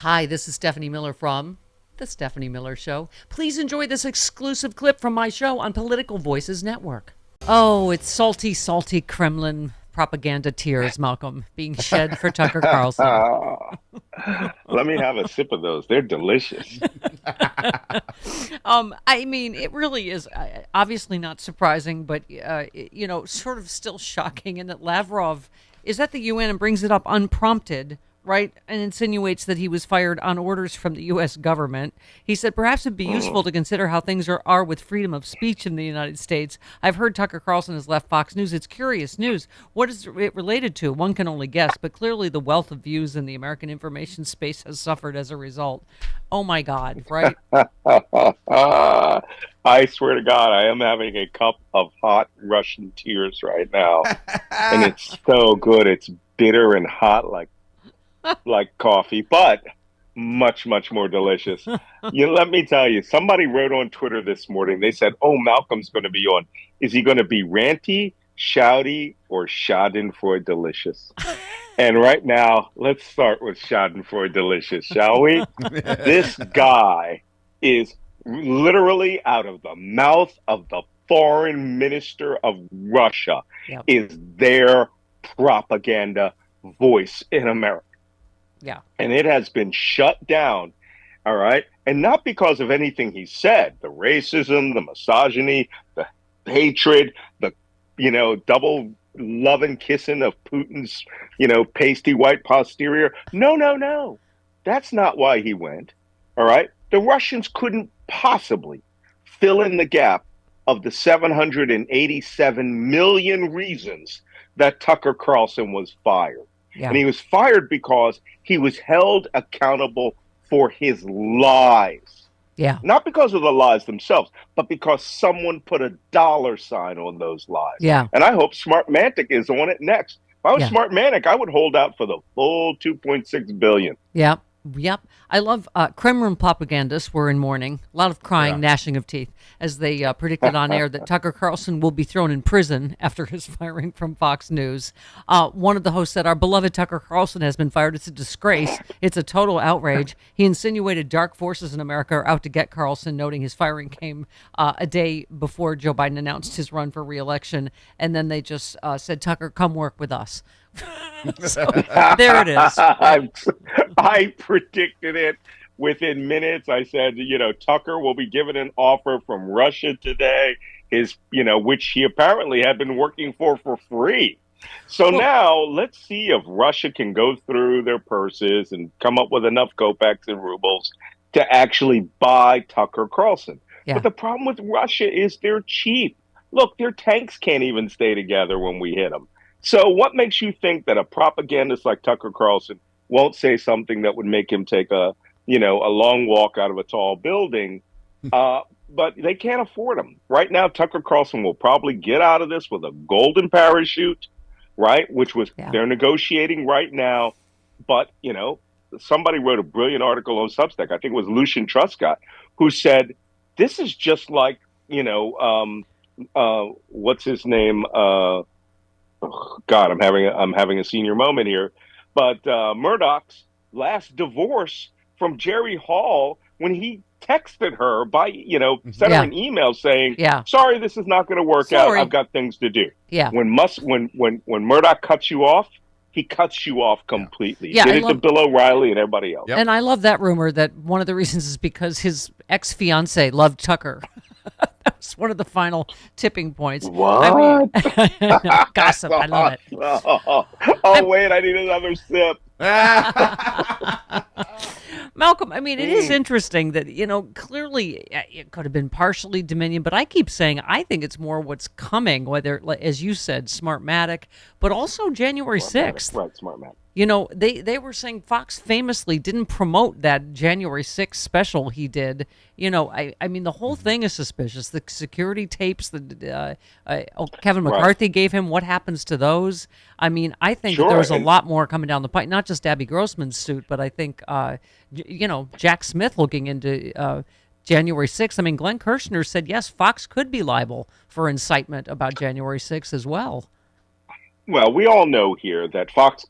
Hi, this is Stephanie Miller from The Stephanie Miller Show. Please enjoy this exclusive clip from my show on Political Voices Network. Oh, it's salty, salty Kremlin propaganda tears, Malcolm, being shed for Tucker Carlson. Let me have a sip of those. They're delicious. I mean, it really is obviously not surprising, but, sort of still shocking in that Lavrov is at the UN and brings it up unprompted, right, and insinuates that he was fired on orders from the U.S. government. He said, perhaps it'd be useful to consider how things are with freedom of speech in the United States. I've heard Tucker Carlson has left Fox News. It's curious news. What is it related to? One can only guess, but clearly the wealth of views in the American information space has suffered as a result. Oh, my God, right? I swear to God, I am having a cup of hot Russian tears right now. And it's so good. It's bitter and hot like coffee, but much, much more delicious. Let me tell you, somebody wrote on Twitter this morning, they said, oh, Malcolm's going to be on. Is he going to be ranty, shouty, or schadenfreude delicious? And right now, let's start with schadenfreude delicious, shall we? This guy is literally out of the mouth of the foreign minister of Russia, Yep. is their propaganda voice in America. Yeah. And it has been shut down, all right? And not because of anything he said, the racism, the misogyny, the hatred, the, double loving kissing of Putin's, pasty white posterior. No, no, no. That's not why he went, all right? The Russians couldn't possibly fill in the gap of the 787 million reasons that Tucker Carlson was fired. Yeah. And he was fired because he was held accountable for his lies. Yeah. Not because of the lies themselves, but because someone put a dollar sign on those lies. Yeah. And I hope Smartmatic is on it next. If I was Yeah. Smartmatic, I would hold out for the full 2.6 billion. Yep. Yep. I love Kremlin propagandists were in mourning. A lot of crying, Yeah. gnashing of teeth as they predicted on air that Tucker Carlson will be thrown in prison after his firing from Fox News. One of the hosts said, our beloved Tucker Carlson has been fired. It's a disgrace. It's a total outrage. He insinuated dark forces in America are out to get Carlson, noting his firing came a day before Joe Biden announced his run for re-election. And then they just said, Tucker, come work with us. So, there it is. I predicted it within minutes. I said, Tucker will be given an offer from Russia today, which he apparently had been working for free. So now let's see if Russia can go through their purses and come up with enough kopecks and rubles to actually buy Tucker Carlson. Yeah. But the problem with Russia is they're cheap. Look, their tanks can't even stay together when we hit them. So what makes you think that a propagandist like Tucker Carlson won't say something that would make him take a long walk out of a tall building? But they can't afford him. Right now, Tucker Carlson will probably get out of this with a golden parachute, right? Which was they're negotiating right now. But, somebody wrote a brilliant article on Substack. I think it was Lucian Truscott, who said, this is just like, what's his name? God, I'm having a senior moment here. But Murdoch's last divorce from Jerry Hall, when he texted her sent her an email saying, sorry, this is not going to work out. I've got things to do. Yeah. When Murdoch cuts you off, he cuts you off completely. Yeah, Did it to Bill O'Reilly and everybody else. Yep. And I love that rumor that one of the reasons is because his ex-fiance loved Tucker. That was one of the final tipping points. What? I mean, gossip. I love it. Wait, I need another sip. Malcolm, I mean, it is interesting that, clearly it could have been partially Dominion, but I keep saying I think it's more what's coming, whether, as you said, Smartmatic, but also January 6th. Right, Smartmatic. They were saying Fox famously didn't promote that January 6th special he did. I mean, the whole thing is suspicious. The security tapes that Kevin McCarthy gave him, what happens to those? I mean, I think that there's a lot more coming down the pipe, not just Abby Grossman's suit, but I think, Jack Smith looking into January 6th. I mean, Glenn Kirschner said, yes, Fox could be liable for incitement about January 6th as well. Well, we all know here that Fox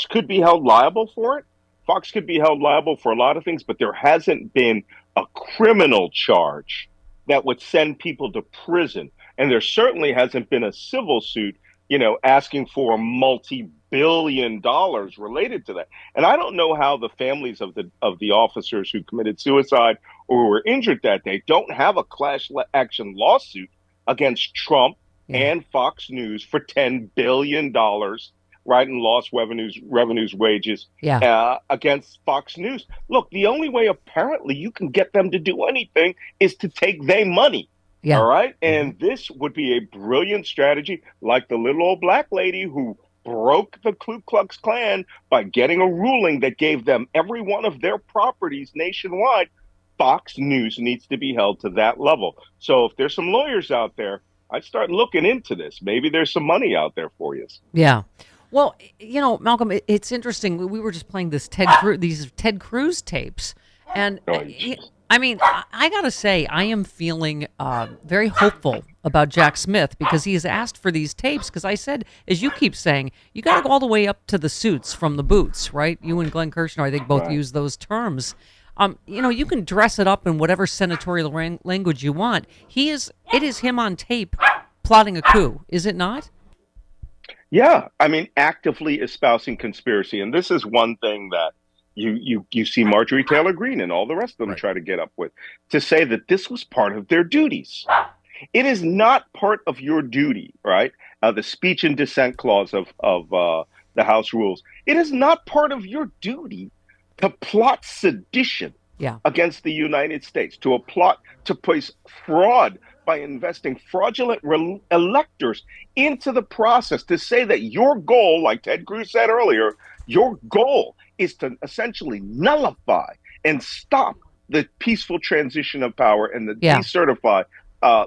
could be held liable for it, Fox could be held liable for a lot of things, but there hasn't been a criminal charge that would send people to prison. And there certainly hasn't been a civil suit, asking for multi-billion dollars related to that. And I don't know how the families of the officers who committed suicide or who were injured that day don't have a class action lawsuit against Trump and Fox News for $10 billion, right, in lost revenues, wages, against Fox News. Look, the only way apparently you can get them to do anything is to take their money. Yeah. All right. And this would be a brilliant strategy, like the little old black lady who broke the Ku Klux Klan by getting a ruling that gave them every one of their properties nationwide. Fox News needs to be held to that level. So if there's some lawyers out there, I'd start looking into this. Maybe there's some money out there for you. Yeah. Well, Malcolm, it's interesting. We were just playing these Ted Cruz tapes. And I mean, I got to say, I am feeling very hopeful about Jack Smith because he has asked for these tapes. Because I said, as you keep saying, you got to go all the way up to the suits from the boots, right? You and Glenn Kirschner, I think, both use those terms. You can dress it up in whatever senatorial language you want. It is him on tape plotting a coup, is it not? Yeah, I mean, actively espousing conspiracy. And this is one thing that you see Marjorie Taylor Greene and all the rest of them try to get up with, to say that this was part of their duties. It is not part of your duty, right? The speech and dissent clause of the House rules. It is not part of your duty to plot sedition against the United States, to plot to place fraud by investing fraudulent electors into the process, to say that your goal, like Ted Cruz said earlier, your goal is to essentially nullify and stop the peaceful transition of power and decertify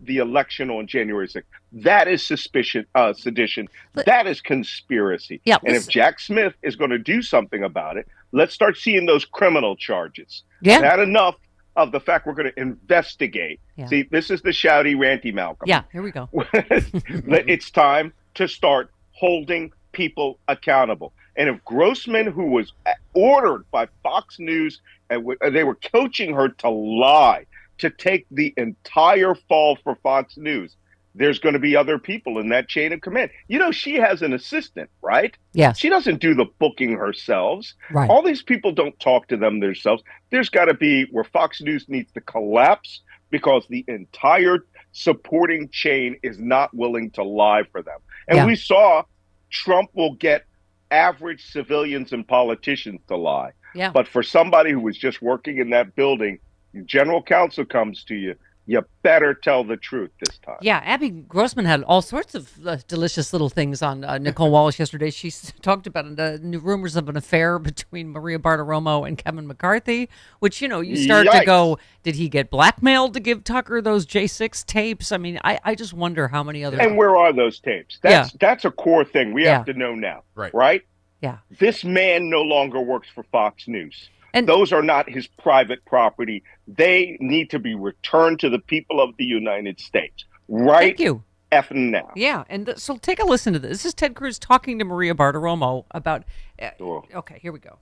the election on January 6th. That is sedition. That is conspiracy. Yeah, and if Jack Smith is going to do something about it, let's start seeing those criminal charges. Yeah. I've had enough of the fact we're going to investigate. Yeah. See, this is the shouty, ranty Malcolm. Yeah, here we go. It's time to start holding people accountable. And if Grossman, who was ordered by Fox News, and they were coaching her to lie, to take the entire fall for Fox News, there's going to be other people in that chain of command. She has an assistant, right? Yes. She doesn't do the booking herself. Right. All these people don't talk to them themselves. There's got to be where Fox News needs to collapse because the entire supporting chain is not willing to lie for them. And we saw Trump will get average civilians and politicians to lie. Yeah. But for somebody who was just working in that building, general counsel comes to you, you better tell the truth this time. Yeah, Abby Grossman had all sorts of delicious little things on Nicole Wallace yesterday. She talked about new rumors of an affair between Maria Bartiromo and Kevin McCarthy, which, you start to go, did he get blackmailed to give Tucker those J6 tapes? I mean, I just wonder how many other... And where are those tapes? That's a core thing we have to know now, right? Yeah. This man no longer works for Fox News. And those are not his private property. They need to be returned to the people of the United States. Right? Thank you. Effing now. Yeah, and so take a listen to this. This is Ted Cruz talking to Maria Bartiromo about... Okay, here we go.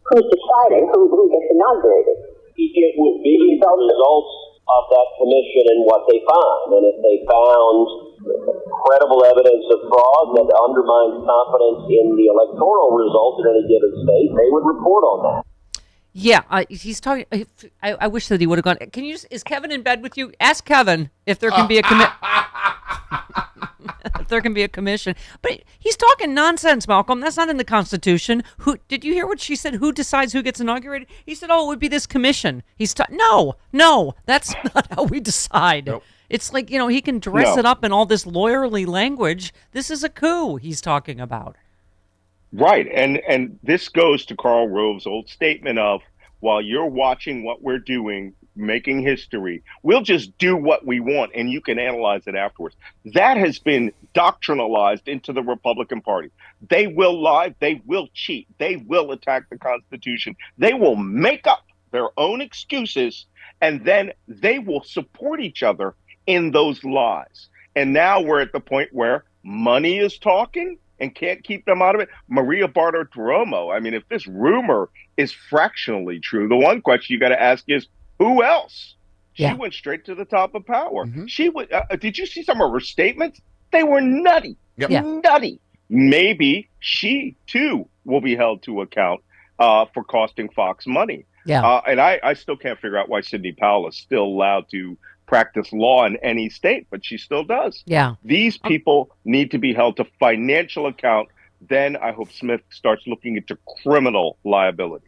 Who's deciding who gets inaugurated? It would be the results of that commission and what they find. And if they found credible evidence of fraud that undermines confidence in the electoral result in any given state, they would report on that. Yeah, he's talking. I wish that he would have gone. Is Kevin in bed with you? Ask Kevin if there can be a if there can be a commission. But he's talking nonsense, Malcolm. That's not in the Constitution. Did you hear what she said? Who decides who gets inaugurated? He said, "Oh, it would be this commission." No, that's not how we decide. Nope. It's like he can dress it up in all this lawyerly language. This is a coup he's talking about. Right. And this goes to Karl Rove's old statement of, while you're watching what we're doing, making history, we'll just do what we want and you can analyze it afterwards. That has been doctrinalized into the Republican Party. They will lie. They will cheat. They will attack the Constitution. They will make up their own excuses, and then they will support each other in those lies. And now we're at the point where money is talking. and can't keep them out of it? Maria Bartiromo. I mean, if this rumor is fractionally true, the one question you got to ask is, who else? She went straight to the top of power. She would. Did you see some of her statements? They were nutty. Nutty. Maybe she too will be held to account for costing Fox money. And I still can't figure out why Sidney Powell is still allowed to practice law in any state, but she still does. These people need to be held to financial account. Then I hope Smith starts looking into criminal liability.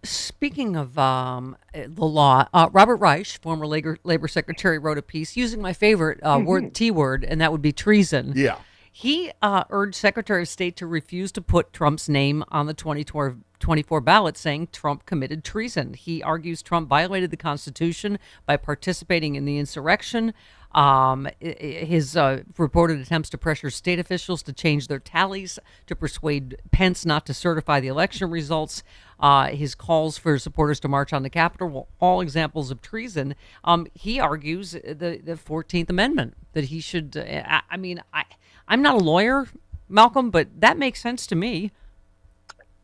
Speaking of the law, Robert Reich, former labor secretary, wrote a piece using my favorite T word, and that would be treason. He urged Secretary of State to refuse to put Trump's name on the 2024 ballot, saying Trump committed treason. He argues Trump violated the Constitution by participating in the insurrection. His reported attempts to pressure state officials to change their tallies, to persuade Pence not to certify the election results, his calls for supporters to march on the Capitol were all examples of treason. He argues the 14th Amendment, that he should, I'm not a lawyer, Malcolm, but that makes sense to me.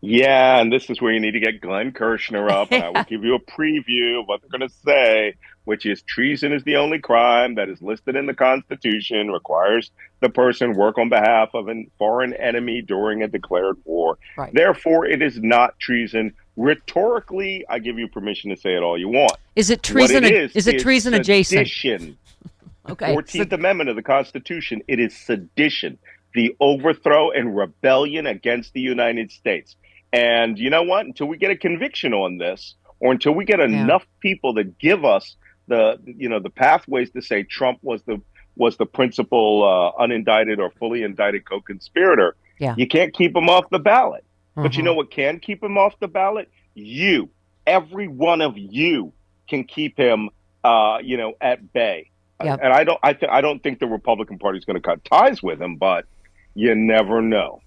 Yeah, and this is where you need to get Glenn Kirschner up, and I will give you a preview of what they're going to say, which is treason is the only crime that is listed in the Constitution, requires the person work on behalf of a foreign enemy during a declared war. Therefore, it is not treason. Rhetorically, I give you permission to say it all you want. Is it treason? Is it treason adjacent? Sedition. Okay. 14th Amendment of the Constitution. It is sedition, the overthrow and rebellion against the United States. And you know what? Until we get a conviction on this, or until we get enough people that give us the pathways to say Trump was the principal unindicted or fully indicted co-conspirator, you can't keep him off the ballot. But you know what can keep him off the ballot? You, every one of you, can keep him, at bay. And I don't think the Republican Party is going to cut ties with him, but you never know.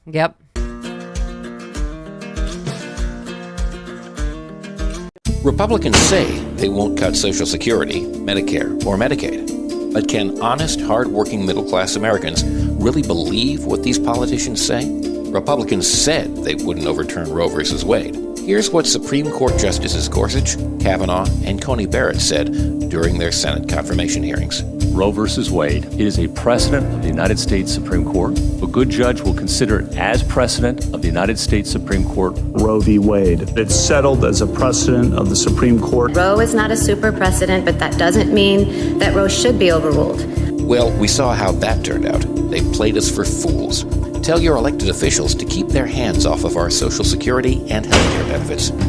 Republicans say they won't cut Social Security, Medicare, or Medicaid. But can honest, hard-working middle-class Americans really believe what these politicians say? Republicans said they wouldn't overturn Roe v. Wade. Here's what Supreme Court Justices Gorsuch, Kavanaugh, and Coney Barrett said during their Senate confirmation hearings. Roe v. Wade, it is a precedent of the United States Supreme Court. A good judge will consider it as precedent of the United States Supreme Court. Roe v. Wade. It's settled as a precedent of the Supreme Court. Roe is not a super precedent, but that doesn't mean that Roe should be overruled. Well, we saw how that turned out. They played us for fools. Tell your elected officials to keep their hands off of our Social Security and health care benefits.